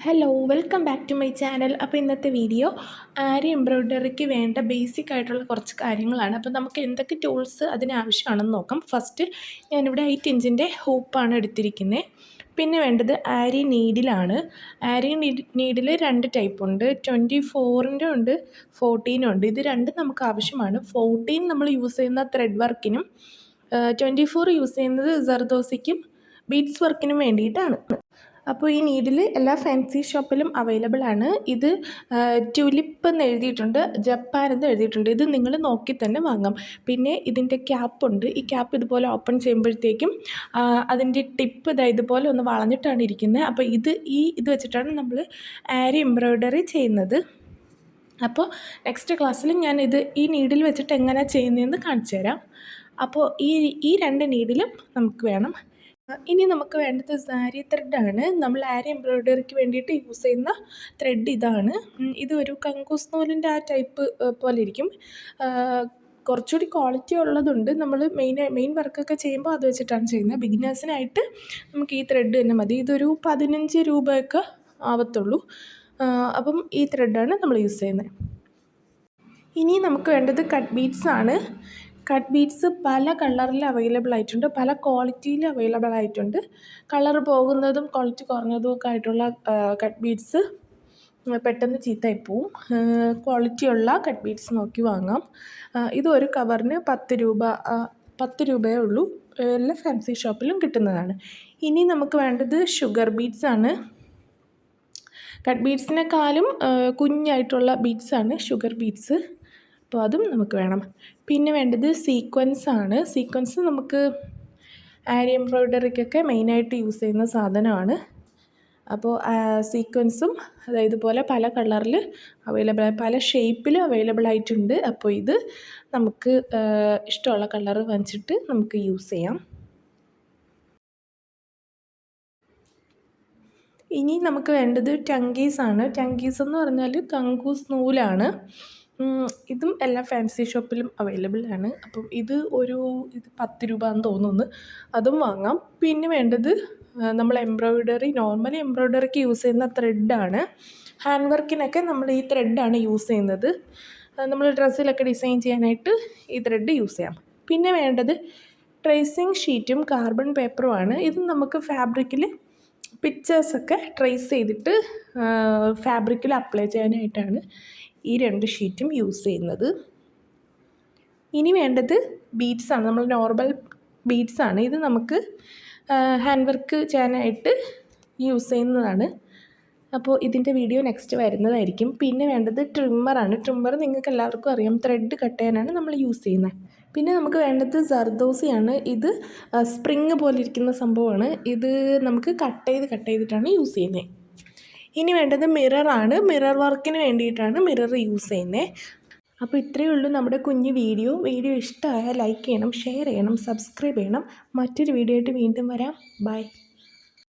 Hello welcome back to my channel. അപ്പോൾ ഇന്നത്തെ video ആരി എംബ്രോയ്ഡറിക്ക് വേണ്ട ബേസിക് ആയിട്ടുള്ള കുറച്ച് കാര്യങ്ങളാണ്. അപ്പോൾ നമുക്ക് എന്തൊക്കെ ടൂൾസ് അതിനാവശ്യമാണെന്ന് നോക്കാം. ഫസ്റ്റ് ഞാനിവിടെ 8 ഇഞ്ചിൻ്റെ ഹൂപ്പാണ് എടുത്തിരിക്കുന്നത്. പിന്നെ വേണ്ടത് ആരി നീഡിലാണ്. ആരി നീഡിൽ 2 ടൈപ്പ് ഉണ്ട്, 24-ൻ്റെ ഉണ്ട്, 14 ഉണ്ട്. ഇത് രണ്ടും നമുക്ക് ആവശ്യമാണ്. 14 നമ്മൾ യൂസ് ചെയ്യുന്ന ത്രെഡ് വർക്കിനും 24 യൂസ് ചെയ്യുന്നത് ജർദോസിക്കും ബീഡ്സ് വർക്കിനും വേണ്ടിയിട്ടാണ്. അപ്പോൾ ഈ നീഡിൽ എല്ലാ ഫാൻസി ഷോപ്പിലും അവൈലബിൾ ആണ്. ഇത് ട്യുലിപ്പ് എന്ന് എഴുതിയിട്ടുണ്ട്, ജപ്പാൻ എന്ന് എഴുതിയിട്ടുണ്ട്. ഇത് നിങ്ങൾ നോക്കി തന്നെ വാങ്ങാം. പിന്നെ ഇതിൻ്റെ ക്യാപ്പുണ്ട്. ഈ ക്യാപ്പ് ഇതുപോലെ ഓപ്പൺ ചെയ്യുമ്പോഴത്തേക്കും അതിൻ്റെ ടിപ്പ് ഇതുപോലെ ഒന്ന് വളഞ്ഞിട്ടാണ് ഇരിക്കുന്നത്. അപ്പോൾ ഇത് വെച്ചിട്ടാണ് നമ്മൾ ആരി എംബ്രോയ്ഡറി ചെയ്യുന്നത്. അപ്പോൾ നെക്സ്റ്റ് ക്ലാസ്സിൽ ഈ നീഡിൽ വെച്ചിട്ട് എങ്ങനെയാണ് ചെയ്യുന്നതെന്ന് കാണിച്ചു തരാം. അപ്പോൾ ഈ 2 നീഡിലും നമുക്ക് വേണം. ഇനി നമുക്ക് വേണ്ടത് സാരി ത്രെഡാണ്. നമ്മൾ ആരി എംബ്രോയ്ഡറിക്ക് വേണ്ടിയിട്ട് യൂസ് ചെയ്യുന്ന ത്രെഡ് ഇതാണ്. ഇത് ഒരു കങ്കൂസ് നൂലിൻ്റെ ആ ടൈപ്പ് പോലെ ഇരിക്കും. കുറച്ചുകൂടി ക്വാളിറ്റി ഉള്ളതുണ്ട്. നമ്മൾ മെയിൻ വർക്കൊക്കെ ചെയ്യുമ്പോൾ അത് വെച്ചിട്ടാണ് ചെയ്യുന്നത്. ബിഗിനേഴ്സിനായിട്ട് നമുക്ക് ഈ ത്രെഡ് തന്നെ മതി. ഇതൊരു 15 രൂപയൊക്കെ ആവത്തുള്ളൂ. അപ്പം ഈ ത്രെഡാണ് നമ്മൾ യൂസ് ചെയ്യുന്നത്. ഇനി നമുക്ക് വേണ്ടത് കട്ട് ബീഡ്സ് ആണ്. കട്ട് ബീഡ്സ് പല കളറിൽ അവൈലബിൾ ആയിട്ടുണ്ട്, പല ക്വാളിറ്റിയിൽ അവൈലബിൾ ആയിട്ടുണ്ട്. കളർ പോകുന്നതും ക്വാളിറ്റി കുറഞ്ഞതും ഒക്കെ ആയിട്ടുള്ള കട്ട് ബീഡ്സ് പെട്ടെന്ന് ചീത്തയായി പോവും. ക്വാളിറ്റിയുള്ള കട്ട് ബീഡ്സ് നോക്കി വാങ്ങാം. ഇത് ഒരു കവറിന് 10 രൂപയേ ഉള്ളൂ. എല്ലാ ഫാൻസി ഷോപ്പിലും കിട്ടുന്നതാണ്. ഇനി നമുക്ക് വേണ്ടത് ഷുഗർ ബീഡ്സ് ആണ്. കട്ട് ബീഡ്സിനെക്കാളും കുഞ്ഞായിട്ടുള്ള ബീഡ്സാണ് ഷുഗർ ബീഡ്സ്. അപ്പോൾ അതും നമുക്ക് വേണം. പിന്നെ വേണ്ടത് സീക്വൻസ് ആണ്. സീക്വൻസ് നമുക്ക് ആരി എംബ്രോയ്ഡറിക്കൊക്കെ മെയിനായിട്ട് യൂസ് ചെയ്യുന്ന സാധനമാണ്. അപ്പോൾ സീക്വൻസും ഇതുപോലെ പല കളറിൽ പല ഷേപ്പിലും അവൈലബിൾ ആയിട്ടുണ്ട്. അപ്പോൾ ഇത് നമുക്ക് ഇഷ്ടമുള്ള കളർ വാങ്ങിച്ചിട്ട് നമുക്ക് യൂസ് ചെയ്യാം. ഇനി നമുക്ക് വേണ്ടത് ടങ്കീസ് ആണ്. ടങ്കീസ് എന്ന് പറഞ്ഞാൽ കങ്കൂസ് നൂലാണ്. ഇതും എല്ലാ ഫാൻസി ഷോപ്പിലും അവൈലബിൾ ആണ്. അപ്പം ഇത് 10 രൂപ എന്ന് തോന്നുന്നു. അതും വാങ്ങാം. പിന്നെ വേണ്ടത് നമ്മൾ നോർമലി എംബ്രോയ്ഡറിക്ക് യൂസ് ചെയ്യുന്ന ത്രെഡാണ്. ഹാൻഡ് വർക്കിനൊക്കെ നമ്മൾ ഈ ത്രെഡാണ് യൂസ് ചെയ്യുന്നത്. നമ്മൾ ഡ്രസ്സിലൊക്കെ ഡിസൈൻ ചെയ്യാനായിട്ട് ഈ ത്രെഡ് യൂസ് ചെയ്യാം. പിന്നെ വേണ്ടത് ട്രേസിങ് ഷീറ്റും കാർബൺ പേപ്പറുമാണ്. ഇത് നമുക്ക് ഫാബ്രിക്കിൽ പിക്ചേഴ്സൊക്കെ ട്രേസ് ചെയ്തിട്ട് ഫാബ്രിക്കിൽ അപ്ലൈ ചെയ്യാനായിട്ടാണ് ഈ 2 ഷീറ്റും യൂസ് ചെയ്യുന്നത്. ഇനി വേണ്ടത് ബീഡ്സാണ്. നമ്മൾ നോർമൽ ബീഡ്സാണ്. ഇത് നമുക്ക് ഹാൻഡ് വർക്ക് ചെയ്യാനായിട്ട് യൂസ് ചെയ്യുന്നതാണ്. അപ്പോൾ ഇതിൻ്റെ വീഡിയോ നെക്സ്റ്റ് വരുന്നതായിരിക്കും. പിന്നെ വേണ്ടത് ട്രിമ്മറാണ്. ട്രിമ്മർ നിങ്ങൾക്ക് എല്ലാവർക്കും അറിയാം, ത്രെഡ് കട്ട് ചെയ്യാനാണ് നമ്മൾ യൂസ് ചെയ്യുന്നത്. പിന്നെ നമുക്ക് വേണ്ടത് ജർദോസിയാണ്. ഇത് സ്പ്രിങ് പോലെ ഇരിക്കുന്ന സംഭവമാണ്. ഇത് നമുക്ക് കട്ട് ചെയ്തിട്ടാണ് യൂസ് ചെയ്യുന്നത്. ഇനി വേണ്ടത് മിററാണ്. മിറർ വർക്കിന് വേണ്ടിയിട്ടാണ് മിറർ യൂസ് ചെയ്യുന്നത്. അപ്പോൾ ഇത്രയേ ഉള്ളൂ നമ്മുടെ കുഞ്ഞു വീഡിയോ. വീഡിയോ ഇഷ്ടമായാൽ ലൈക്ക് ചെയ്യണം, ഷെയർ ചെയ്യണം, സബ്സ്ക്രൈബ് ചെയ്യണം. മറ്റൊരു വീഡിയോ ആയിട്ട് വീണ്ടും വരാം. ബൈ.